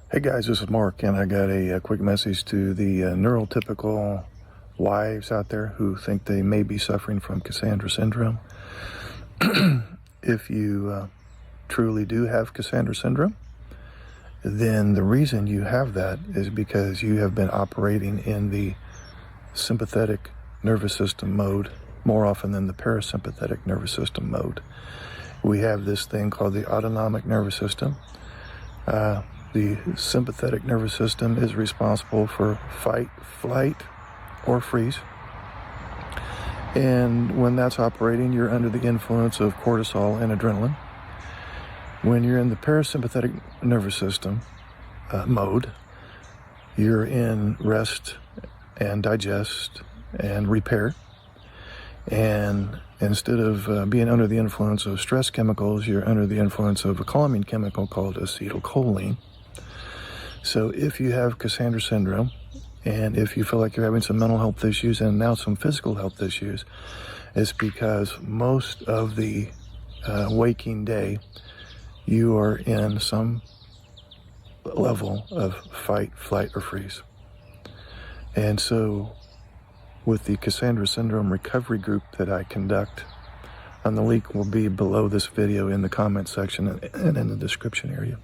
Hey guys, this is Mark, and I got a quick message to the neurotypical wives out there who think they may be suffering from Cassandra Syndrome. If you truly do have Cassandra Syndrome, then the reason you have that is because you have been operating in the sympathetic nervous system mode more often than the parasympathetic nervous system mode. We have this thing called the autonomic nervous system. The sympathetic nervous system is responsible for fight, flight, or freeze. And when that's operating, you're under the influence of cortisol and adrenaline. When you're in the parasympathetic nervous system mode, you're in rest and digest and repair. And instead of being under the influence of stress chemicals, you're under the influence of a calming chemical called acetylcholine. So if you have Cassandra Syndrome, and if you feel like you're having some mental health issues and now some physical health issues, it's because most of the waking day, you are in some level of fight, flight, or freeze. And so with the Cassandra Syndrome recovery group that I conduct, and the link will be below this video in the comment section and in the description area,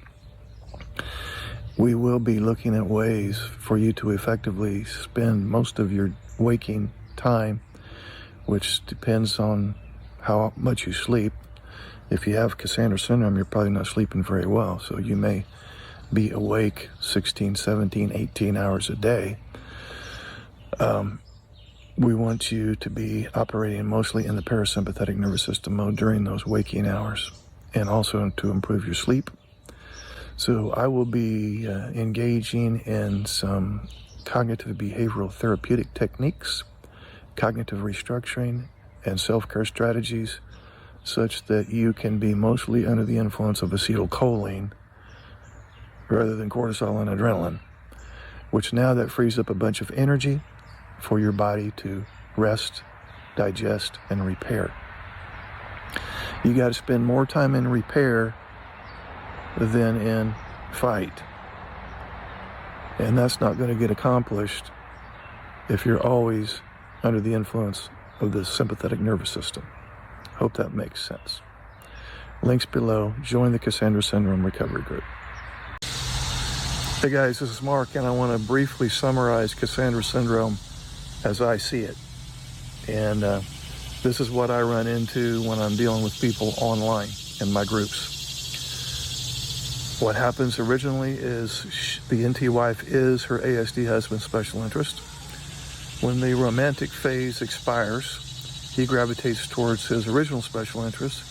we will be looking at ways for you to effectively spend most of your waking time, which depends on how much you sleep. If you have Cassandra Syndrome, you're probably not sleeping very well, so you may be awake 16, 17, 18 hours a day. We want you to be operating mostly in the parasympathetic nervous system mode during those waking hours, and also to improve your sleep. So I will be engaging in some cognitive behavioral therapeutic techniques, cognitive restructuring, and self-care strategies such that you can be mostly under the influence of acetylcholine rather than cortisol and adrenaline, which now that frees up a bunch of energy for your body to rest, digest, and repair. You got to spend more time in repair than in fight. And that's not going to get accomplished if you're always under the influence of the sympathetic nervous system. Hope that makes sense. Links below. Join the Cassandra Syndrome recovery group. Hey guys, this is Mark, and I want to briefly summarize Cassandra Syndrome as I see it. And this is what I run into when I'm dealing with people online in my groups. What happens originally is the NT wife is her ASD husband's special interest. When the romantic phase expires, he gravitates towards his original special interest.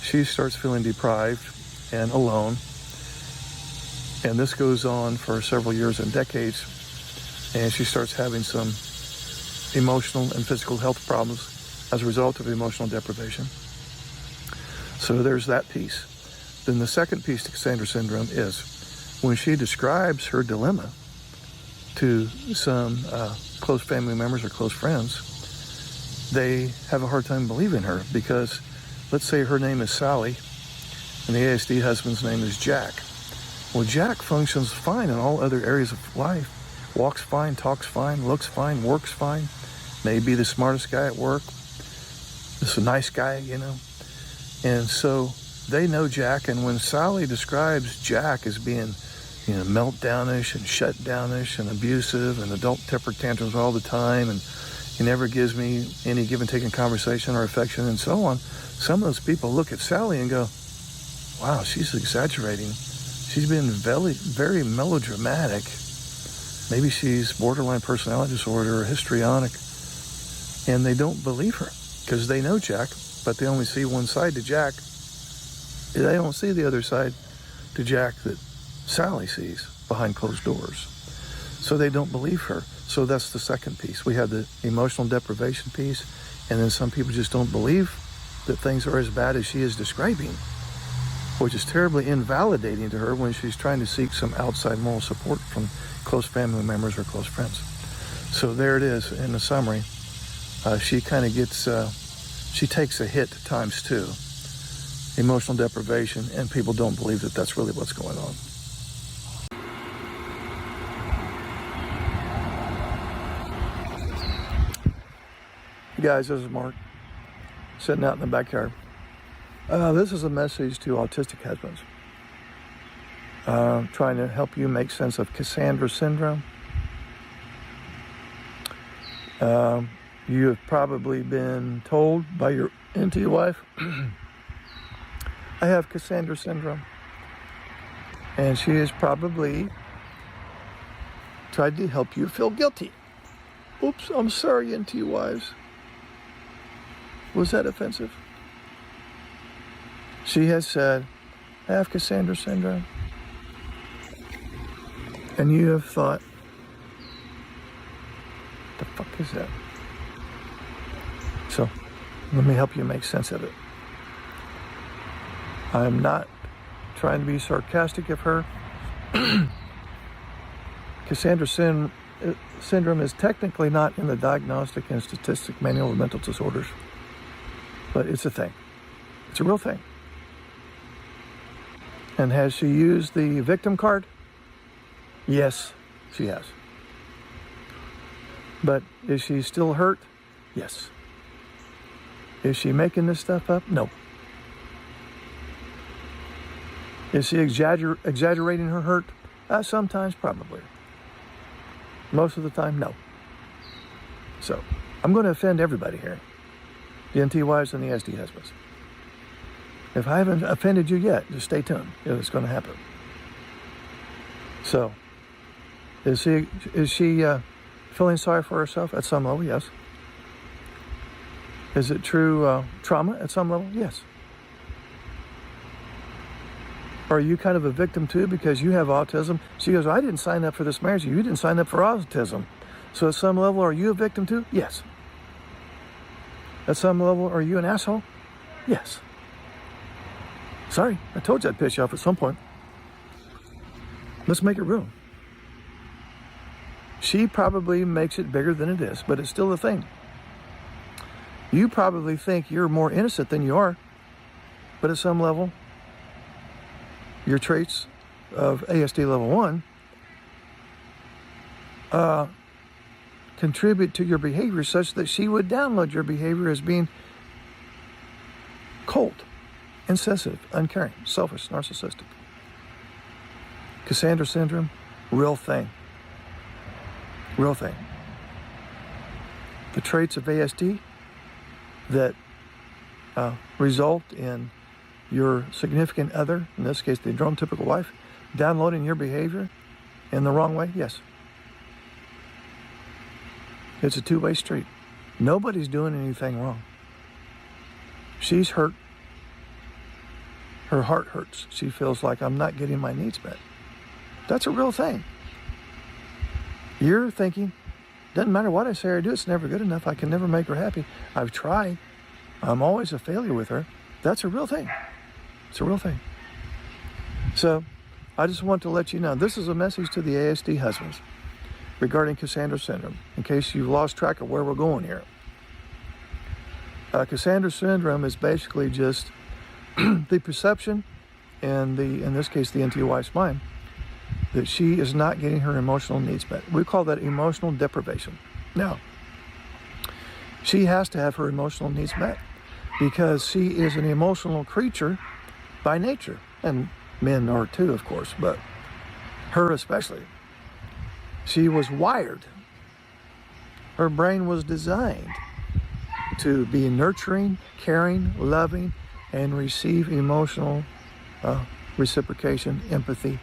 She starts feeling deprived and alone. And this goes on for several years and decades. And she starts having some emotional and physical health problems as a result of emotional deprivation. So there's that piece. Then the second piece to Cassandra Syndrome is when she describes her dilemma to some close family members or close friends, they have a hard time believing her because let's say her name is Sally and the ASD husband's name is Jack. Well, Jack functions fine in all other areas of life. Walks fine, talks fine, looks fine, works fine. May be the smartest guy at work. Just a nice guy, you know. And so they know Jack, and when Sally describes Jack as being, you know, meltdownish and shutdownish and abusive and adult temper tantrums all the time, and he never gives me any give and take in conversation or affection and so on, some of those people look at Sally and go, wow, she's exaggerating. She's been very melodramatic. Maybe she's borderline personality disorder or histrionic. And they don't believe her because they know Jack, but they only see one side to Jack. They don't see the other side to Jack that Sally sees behind closed doors. So they don't believe her. So that's the second piece. We have the emotional deprivation piece, and then some people just don't believe that things are as bad as she is describing, which is terribly invalidating to her when she's trying to seek some outside moral support from close family members or close friends. So there it is in the summary. She kind of gets, she takes a hit times two. Emotional deprivation, and people don't believe that that's really what's going on. Guys, this is Mark, sitting out in the backyard. This is a message to autistic husbands. Trying to help you make sense of Cassandra Syndrome. You have probably been told by your NT wife, I have Cassandra Syndrome. And she has probably tried to help you feel guilty. Oops, I'm sorry, NT wives. Was that offensive? She has said, I have Cassandra Syndrome. And you have thought, the fuck is that? So, let me help you make sense of it. I'm not trying to be sarcastic of her. Cassandra Syndrome is technically not in the Diagnostic and Statistic Manual of Mental Disorders, but it's a thing. It's a real thing. And has she used the victim card? Yes, she has. But is she still hurt? Yes. Is she making this stuff up? No. Is she exaggerating her hurt? Sometimes, probably. Most of the time, no. So, I'm going to offend everybody here. The NT wives and the ASD husbands. If I haven't offended you yet, just stay tuned. It's going to happen. So, is she feeling sorry for herself? At some level, yes. Is it true trauma at some level? Yes. Are you kind of a victim too because you have autism? She goes, I didn't sign up for this marriage. You didn't sign up for autism. So at some level, are you a victim too? Yes. At some level, are you an asshole? Yes. Sorry, I told you I'd piss you off at some point. Let's make it real. She probably makes it bigger than it is, but it's still a thing. You probably think you're more innocent than you are, but at some level, your traits of ASD level 1 contribute to your behavior such that she would download your behavior as being cold, insensitive, uncaring, selfish, narcissistic. Cassandra Syndrome, real thing. Real thing. The traits of ASD that result in your significant other, in this case the neurotypical wife, downloading your behavior in the wrong way? Yes. It's a two-way street. Nobody's doing anything wrong. She's hurt. Her heart hurts. She feels like I'm not getting my needs met. That's a real thing. You're thinking, doesn't matter what I say or do, it's never good enough. I can never make her happy. I've tried. I'm always a failure with her. That's a real thing. It's a real thing. So, I just want to let you know, this is a message to the ASD husbands regarding Cassandra Syndrome, in case you've lost track of where we're going here. Cassandra Syndrome is basically just the perception, and in this case, the NT wife's mind, that she is not getting her emotional needs met. We call that emotional deprivation. Now, she has to have her emotional needs met because she is an emotional creature by nature, and men are too, of course, but her especially. She was wired. Her brain was designed to be nurturing, caring, loving, and receive emotional reciprocation, empathy,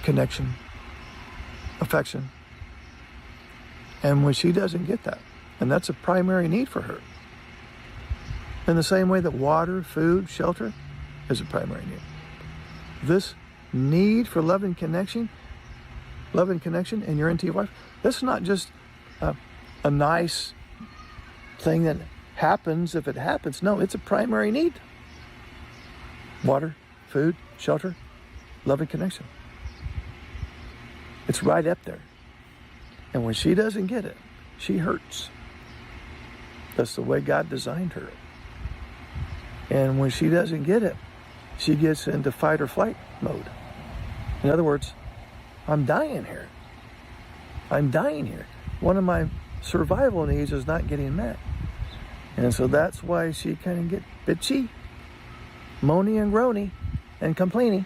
connection, affection. And when she doesn't get that, and that's a primary need for her, in the same way that water, food, shelter is a primary need. This need for love and connection in your NT wife, that's not just a nice thing that happens if it happens. No, it's a primary need. Water, food, shelter, love and connection. It's right up there. And when she doesn't get it, she hurts. That's the way God designed her. And when she doesn't get it, she gets into fight or flight mode. In other words, I'm dying here. I'm dying here. One of my survival needs is not getting met. And so that's why she kind of get bitchy, moany and groany, and complaining.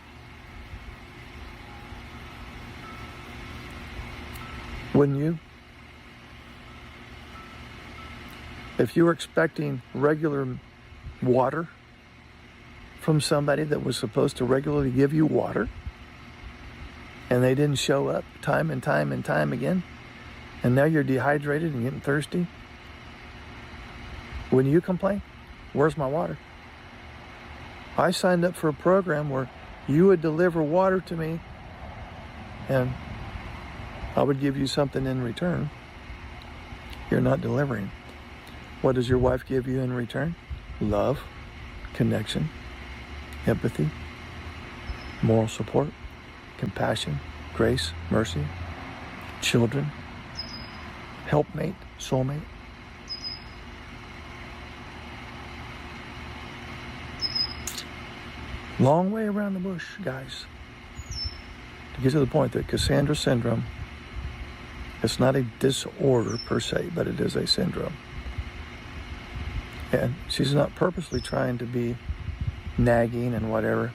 Wouldn't you? If you were expecting regular water from somebody that was supposed to regularly give you water, and they didn't show up time and time and time again, and now you're dehydrated and getting thirsty, wouldn't you complain? Where's my water? I signed up for a program where you would deliver water to me and I would give you something in return. You're not delivering. What does your wife give you in return? Love, connection, empathy, moral support, compassion, grace, mercy, children, helpmate, soulmate. Long way around the bush, guys, to get to the point that Cassandra Syndrome, it's not a disorder per se, but it is a syndrome. And she's not purposely trying to be nagging and whatever.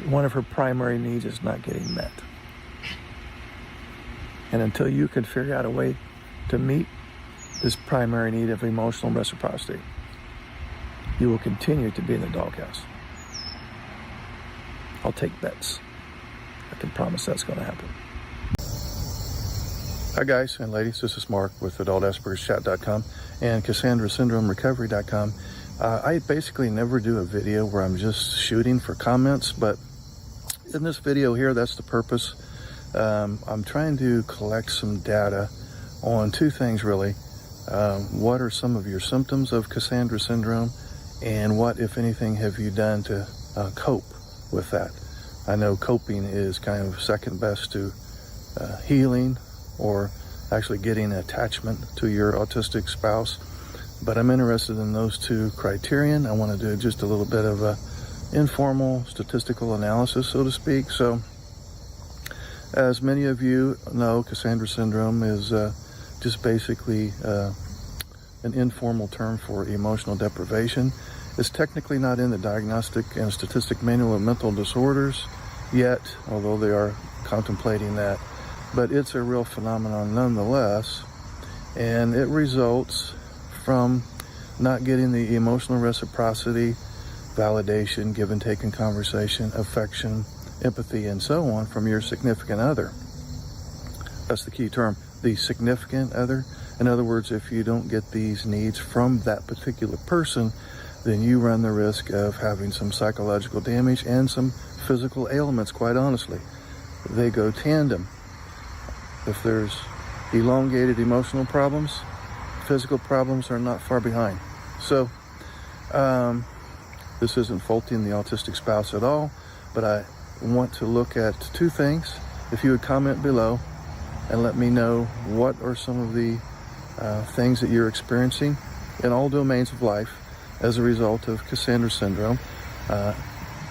One of her primary needs is not getting met. And until you can figure out a way to meet this primary need of emotional reciprocity, you will continue to be in the doghouse. I'll take bets. I can promise that's going to happen. Hi guys and ladies, this is Mark with AdultAspergerChat.com and CassandraSyndromeRecovery.com. I basically never do a video where I'm just shooting for comments, but in this video here, that's the purpose. I'm trying to collect some data on two things really. What are some of your symptoms of Cassandra Syndrome, and what, if anything, have you done to cope with that? I know coping is kind of second best to healing or actually getting attachment to your autistic spouse, but I'm interested in those two criterion. I want to do just a little bit of a informal statistical analysis, so to speak. So as many of you know, Cassandra Syndrome is just basically an informal term for emotional deprivation. It's technically not in the Diagnostic and Statistic Manual of Mental Disorders yet, although they are contemplating that. But it's a real phenomenon nonetheless, and it results from not getting the emotional reciprocity, validation, give and take in conversation, affection, empathy, and so on from your significant other. That's the key term, the significant other. In other words, if you don't get these needs from that particular person, then you run the risk of having some psychological damage and some physical ailments, quite honestly. They go tandem. If there's elongated emotional problems, physical problems are not far behind. So this isn't faulting the autistic spouse at all, but I want to look at two things. If you would comment below and let me know what are some of the things that you're experiencing in all domains of life as a result of Cassandra Syndrome.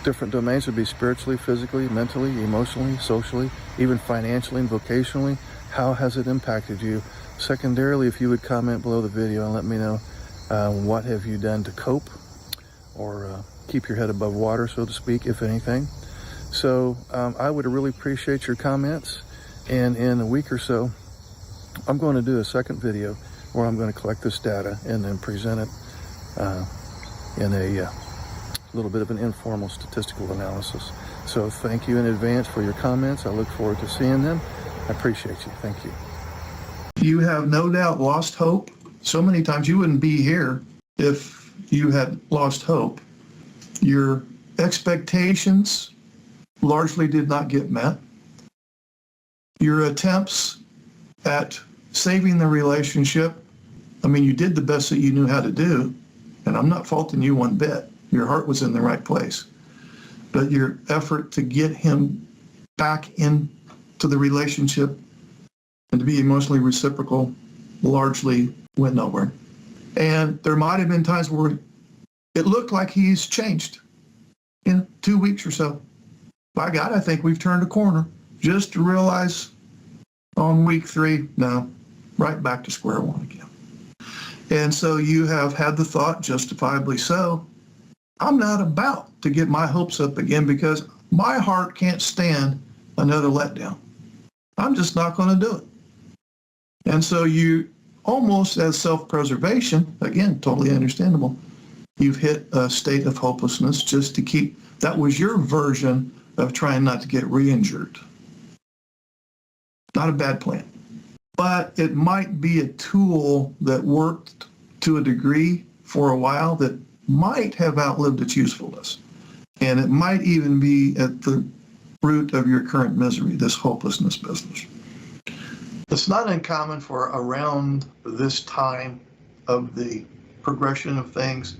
Different domains would be spiritually, physically, mentally, emotionally, socially, even financially and vocationally. How has it impacted you? Secondarily, if you would comment below the video and let me know what have you done to cope or keep your head above water, so to speak, if anything. So I would really appreciate your comments, and in a week or so I'm going to do a second video where I'm going to collect this data and then present it in a little bit of an informal statistical analysis. So thank you in advance for your comments. I look forward to seeing them. I appreciate you. Thank you. You have no doubt lost hope. So many times you wouldn't be here if you had lost hope. Your expectations largely did not get met. Your attempts at saving the relationship, I mean, you did the best that you knew how to do, and I'm not faulting you one bit. Your heart was in the right place. But your effort to get him back into the relationship and to be emotionally reciprocal largely went nowhere. And there might have been times where it looked like he's changed in 2 weeks or so. By God, I think we've turned a corner. Just to realize on week 3, no, right back to square one again. And so you have had the thought, justifiably so, I'm not about to get my hopes up again because my heart can't stand another letdown. I'm just not going to do it. And so you almost as self-preservation, again, totally understandable, you've hit a state of hopelessness just to keep, that was your version of trying not to get re-injured. Not a bad plan. But it might be a tool that worked to a degree for a while that might have outlived its usefulness. And it might even be at the root of your current misery, this hopelessness business. It's not uncommon for around this time of the progression of things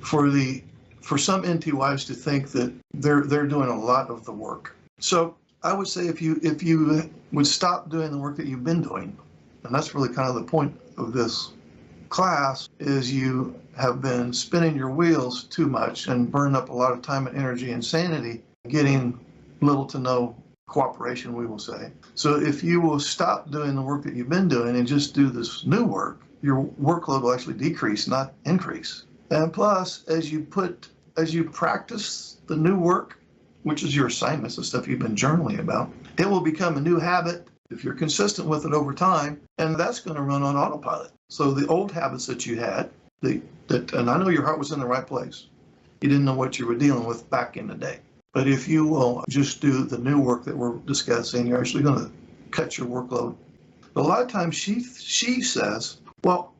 for some NT wives to think that they're doing a lot of the work. So I would say if you would stop doing the work that you've been doing, and that's really kind of the point of this class, is you have been spinning your wheels too much and burning up a lot of time and energy and sanity, getting little to no cooperation, we will say. So if you will stop doing the work that you've been doing and just do this new work, your workload will actually decrease, not increase. And plus, as you practice the new work, which is your assignments, the stuff you've been journaling about, it will become a new habit if you're consistent with it over time, and that's going to run on autopilot. So the old habits that you had, and I know your heart was in the right place. You didn't know what you were dealing with back in the day. But if you will just do the new work that we're discussing, you're actually going to cut your workload. But a lot of times she says, well,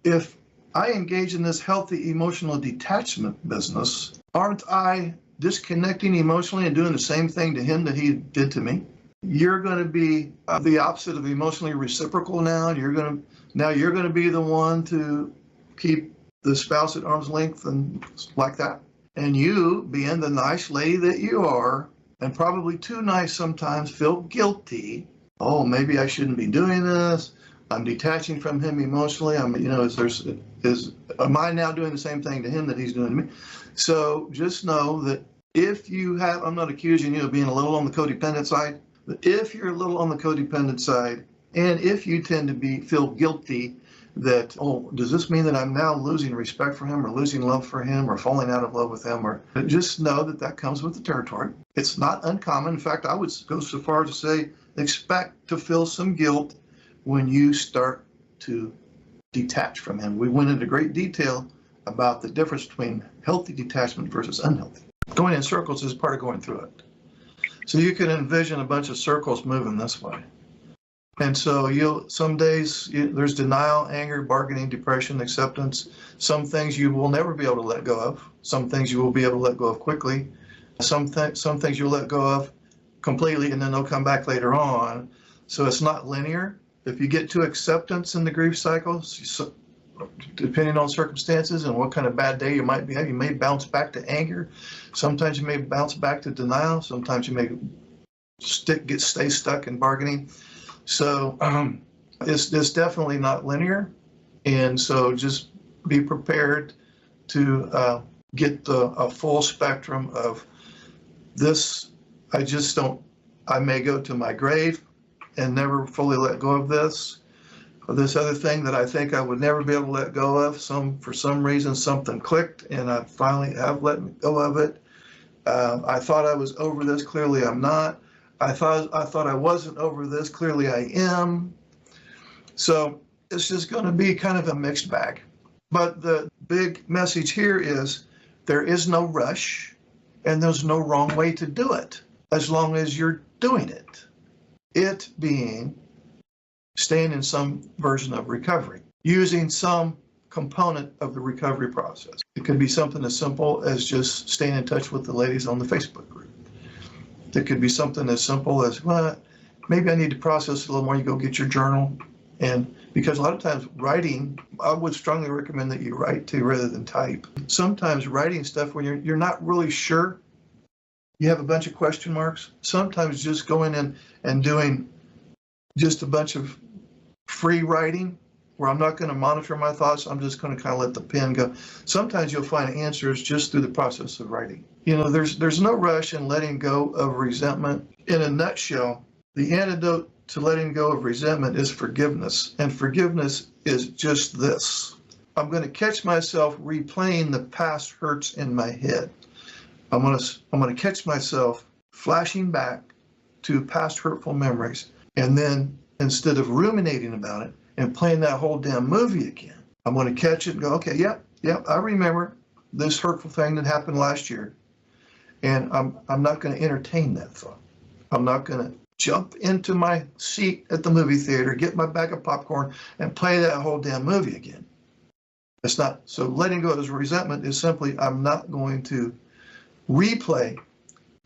if I engage in this healthy emotional detachment business, aren't I disconnecting emotionally and doing the same thing to him that he did to me? You're going to be the opposite of emotionally reciprocal now. You're going to be the one to keep the spouse at arm's length and like that. And you, being the nice lady that you are, and probably too nice sometimes, feel guilty. Oh, maybe I shouldn't be doing this. I'm detaching from him emotionally. Am I now doing the same thing to him that he's doing to me? So just know that if you have, I'm not accusing you of being a little on the codependent side, but if you're a little on the codependent side, and if you tend to feel guilty that, oh, does this mean that I'm now losing respect for him or losing love for him or falling out of love with him? Or just know that comes with the territory. It's not uncommon. In fact, I would go so far as to say, expect to feel some guilt when you start to detach from him. We went into great detail about the difference between healthy detachment versus unhealthy. Going in circles is part of going through it. So you can envision a bunch of circles moving this way. And so some days there's denial, anger, bargaining, depression, acceptance. Some things you will never be able to let go of. Some things you will be able to let go of quickly. Some things you'll let go of completely and then they'll come back later on. So it's not linear. If you get to acceptance in the grief cycle, depending on circumstances and what kind of bad day you might be having, you may bounce back to anger. Sometimes you may bounce back to denial. Sometimes you may stay stuck in bargaining. So it's definitely not linear. And so just be prepared to get a full spectrum of this. I may go to my grave and never fully let go of this. Or this other thing that I think I would never be able to let go of. For some reason, something clicked and I finally have let go of it. I thought I was over this. Clearly I'm not. I thought I wasn't over this. Clearly I am. So it's just going to be kind of a mixed bag. But the big message here is there is no rush and there's no wrong way to do it as long as you're doing it. It being staying in some version of recovery, using some component of the recovery process. It could be something as simple as just staying in touch with the ladies on the Facebook group. It could be something as simple as, well, maybe I need to process it a little more. You go get your journal. And because a lot of times writing, I would strongly recommend that you write too rather than type. Sometimes writing stuff when you're not really sure, you have a bunch of question marks. Sometimes just going in and doing just a bunch of free writing where I'm not going to monitor my thoughts. I'm just going to kind of let the pen go. Sometimes you'll find answers just through the process of writing. There's no rush in letting go of resentment. In a nutshell, The antidote to letting go of resentment is forgiveness. And forgiveness is just this. I'm going to catch myself replaying the past hurts in my head. I'm going to catch myself flashing back to past hurtful memories. And then instead of ruminating about it and playing that whole damn movie again, I'm going to catch it and go, okay, yep, I remember this hurtful thing that happened last year. And I'm not going to entertain that thought. I'm not going to jump into my seat at the movie theater, get my bag of popcorn, and play that whole damn movie again. It's not. So letting go of this resentment is simply, I'm not going to replay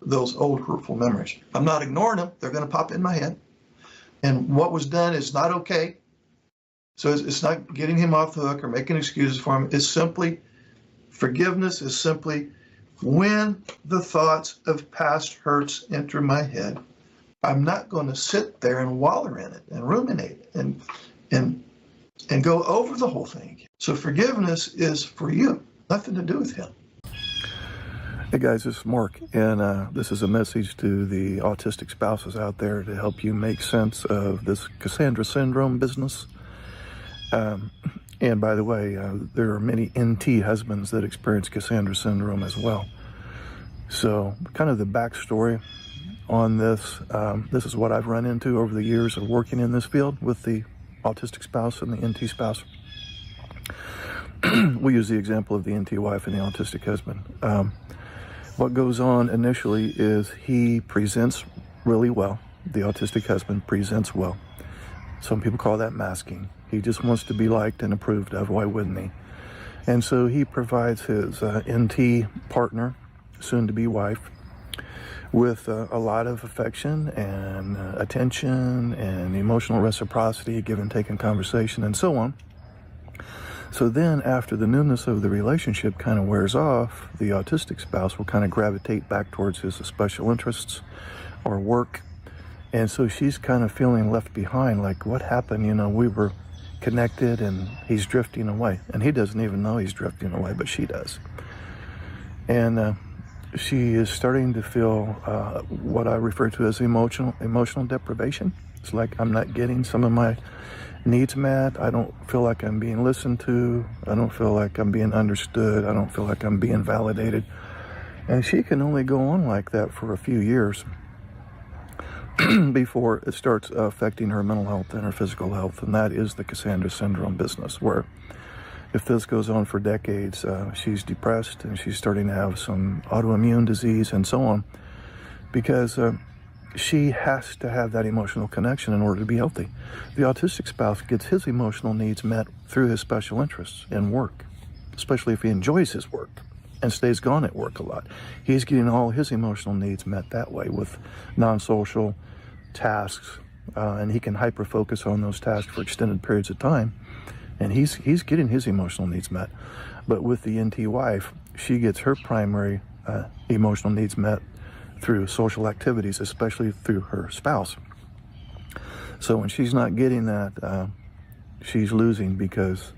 those old hurtful memories. I'm not ignoring them. They're going to pop in my head. And what was done is not okay. So it's not getting him off the hook or making excuses for him. It's simply, forgiveness is simply, when the thoughts of past hurts enter my head, I'm not going to sit there and wallow in it and ruminate and go over the whole thing again. So forgiveness is for you, nothing to do with him. Hey guys, this is Mark, and this is a message to the autistic spouses out there to help you make sense of this Cassandra Syndrome business. And by the way, there are many NT husbands that experience Cassandra Syndrome as well. So kind of the backstory on this, this is what I've run into over the years of working in this field with the autistic spouse and the NT spouse. We use the example of the NT wife and the autistic husband. What goes on initially is he presents really well. The autistic husband presents well. Some people call that masking. He just wants to be liked and approved of. Why wouldn't he? And so he provides his NT partner, soon-to-be wife, with a lot of affection and attention and emotional reciprocity, give and take in conversation, and so on. So then after the newness of the relationship kind of wears off, the autistic spouse will kind of gravitate back towards his special interests or work. And so she's kind of feeling left behind, like, what happened? You know, we were connected and he's drifting away. And he doesn't even know he's drifting away, but she does. And she is starting to feel what I refer to as emotional deprivation. It's like, I'm not getting some of my needs met. I don't feel like I'm being listened to. I don't feel like I'm being understood. I don't feel like I'm being validated. And she can only go on like that for a few years before it starts affecting her mental health and her physical health. And that is the Cassandra Syndrome business, where if this goes on for decades, she's depressed and she's starting to have some autoimmune disease and so on, because she has to have that emotional connection in order to be healthy. The autistic spouse gets his emotional needs met through his special interests in work, especially if he enjoys his work and stays gone at work a lot. He's getting all his emotional needs met that way with non-social tasks, and he can hyper-focus on those tasks for extended periods of time, and he's getting his emotional needs met. But with the NT wife, she gets her primary emotional needs met through social activities, especially through her spouse. So when she's not getting that, she's losing because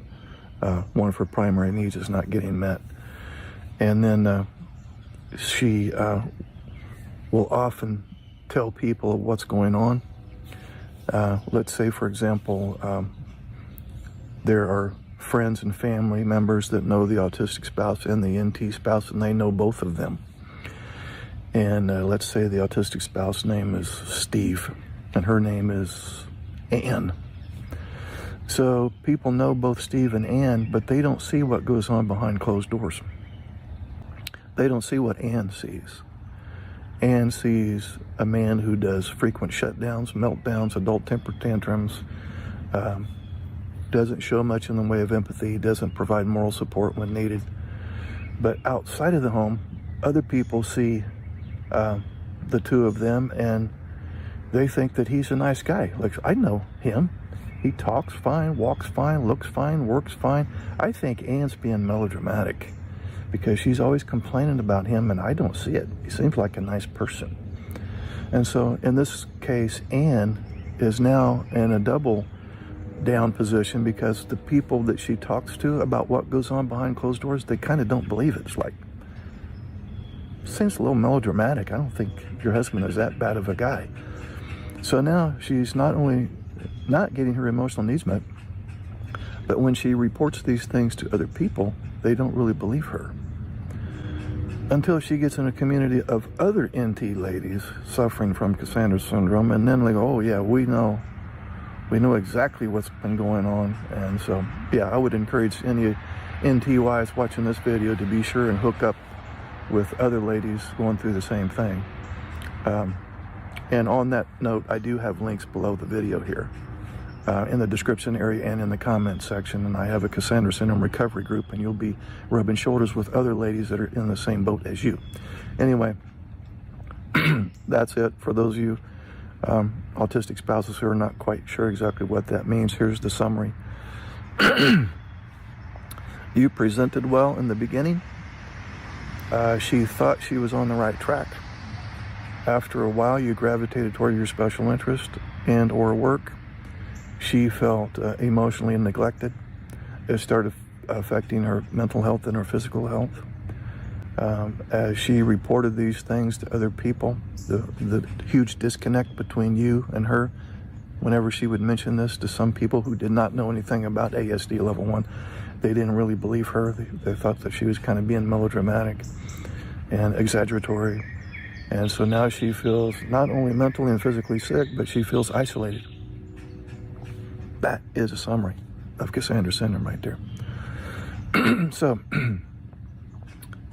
one of her primary needs is not getting met. And then she will often tell people what's going on. Let's say, for example, there are friends and family members that know the autistic spouse and the NT spouse, and they know both of them. And let's say the autistic spouse name is Steve, and her name is Ann. So people know both Steve and Ann, but they don't see what goes on behind closed doors. They don't see what Ann sees. Ann sees a man who does frequent shutdowns, meltdowns, adult temper tantrums, doesn't show much in the way of empathy, doesn't provide moral support when needed. But outside of the home, other people see the two of them, and they think that he's a nice guy. Like, I know him. He talks fine, walks fine, looks fine, works fine. I think Ann's being melodramatic because she's always complaining about him, and I don't see it. He seems like a nice person. And so in this case, Ann is now in a double down position because the people that she talks to about what goes on behind closed doors, they kind of don't believe it. It's like, seems a little melodramatic. I don't think your husband is that bad of a guy. So now she's not only not getting her emotional needs met, but when she reports these things to other people, they don't really believe her. Until she gets in a community of other NT ladies suffering from Cassandra syndrome, and then they go, oh yeah, we know exactly what's been going on. And so, yeah, I would encourage any NT wives watching this video to be sure and hook up with other ladies going through the same thing. And on that note, I do have links below the video here in the description area and in the comment section. And I have a Cassandra Syndrome recovery group, and you'll be rubbing shoulders with other ladies that are in the same boat as you. Anyway, that's it. For those of you autistic spouses who are not quite sure exactly what that means, here's the summary. You presented well in the beginning. She thought she was on the right track. After a while, you gravitated toward your special interest and or work. She felt emotionally neglected. It started affecting her mental health and her physical health. As she reported these things to other people, the huge disconnect between you and her, whenever she would mention this to some people who did not know anything about ASD level 1, they didn't really believe her. They thought that she was kind of being melodramatic and exaggeratory. And so now she feels not only mentally and physically sick, but she feels isolated. That is a summary of Cassandra syndrome right there. So,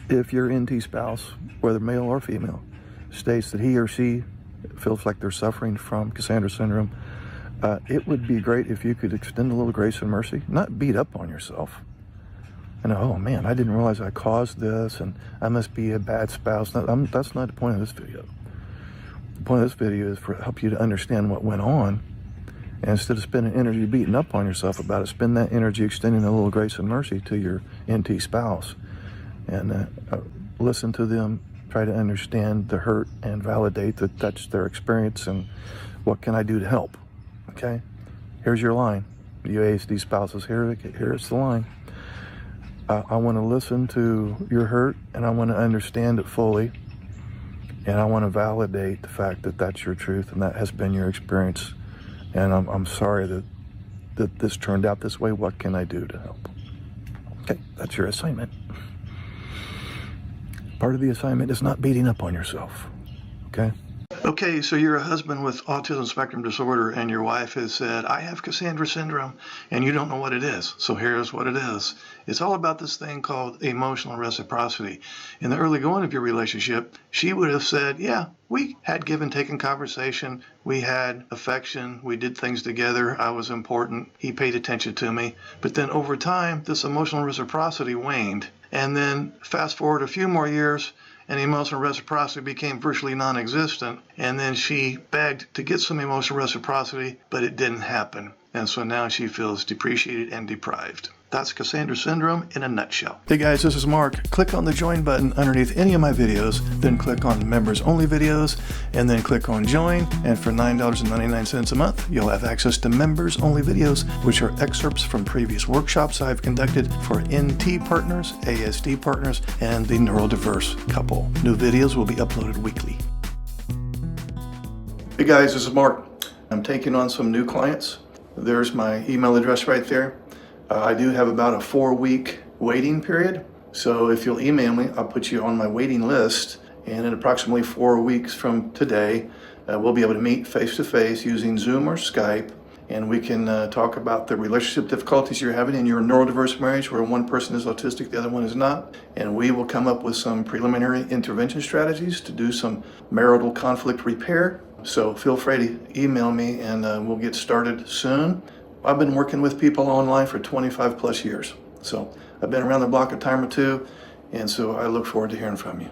if your NT spouse, whether male or female, states that he or she feels like they're suffering from Cassandra syndrome, it would be great if you could extend a little grace and mercy, not beat up on yourself. And, oh man, I didn't realize I caused this, and I must be a bad spouse. That's not the point of this video. The point of this video is for help you to understand what went on. And instead of spending energy beating up on yourself about it, spend that energy extending a little grace and mercy to your NT spouse. And listen to them, try to understand the hurt and validate that that's their experience and what can I do to help. Okay? Here's your line. You ASD spouses, here's the line. I want to listen to your hurt, and I want to understand it fully, and I want to validate the fact that that's your truth and that has been your experience, and I'm sorry that this turned out this way. What can I do to help? Okay, that's your assignment. Part of the assignment is not beating up on yourself, okay? Okay, so you're a husband with autism spectrum disorder, and your wife has said, I have Cassandra syndrome, and you don't know what it is. So here's what it is. It's all about this thing called emotional reciprocity. In the early going of your relationship, she would have said, yeah, we had give and take in conversation. We had affection. We did things together. I was important. He paid attention to me. But then over time, this emotional reciprocity waned. And then fast forward a few more years, and emotional reciprocity became virtually non-existent. And then she begged to get some emotional reciprocity, but it didn't happen. And so now she feels depreciated and deprived. That's Cassandra syndrome in a nutshell. Hey guys, this is Mark. Click on the join button underneath any of my videos, then click on members only videos, and then click on join. And for $9.99 a month, you'll have access to members only videos, which are excerpts from previous workshops I've conducted for NT partners, ASD partners, and the neurodiverse couple. New videos will be uploaded weekly. Hey guys, this is Mark. I'm taking on some new clients. There's my email address right there. I do have about a 4-week waiting period. So if you'll email me, I'll put you on my waiting list. And in approximately 4 weeks from today, we'll be able to meet face-to-face using Zoom or Skype. And we can talk about the relationship difficulties you're having in your neurodiverse marriage where one person is autistic, the other one is not. And we will come up with some preliminary intervention strategies to do some marital conflict repair. So feel free to email me and we'll get started soon. I've been working with people online for 25 plus years. So I've been around the block a time or two, and so I look forward to hearing from you.